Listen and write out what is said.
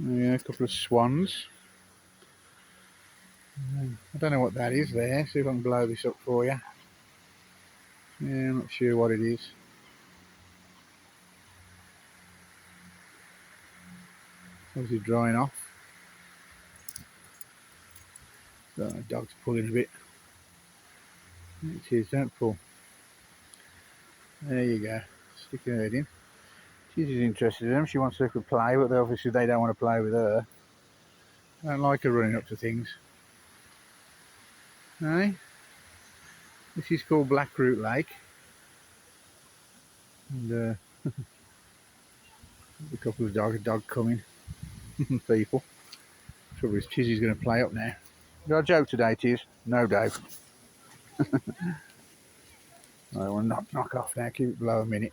Yeah, a couple of swans. I don't know what that is there. See if I can blow this up for you. Yeah, I'm not sure what it is. Obviously drying off. So the dog's pulling a bit. It is, don't pull. There you go. Stick her head in. She's interested in them. She wants to play, but obviously they don't want to play with her. I don't like her running up to things. Hey? This is called Blackroot Lake. And a couple of dog coming. People. Trouble is, Tizzy's going to play up now. You got a joke today, Tiz? No doubt. I want to knock off now. Keep it below a minute.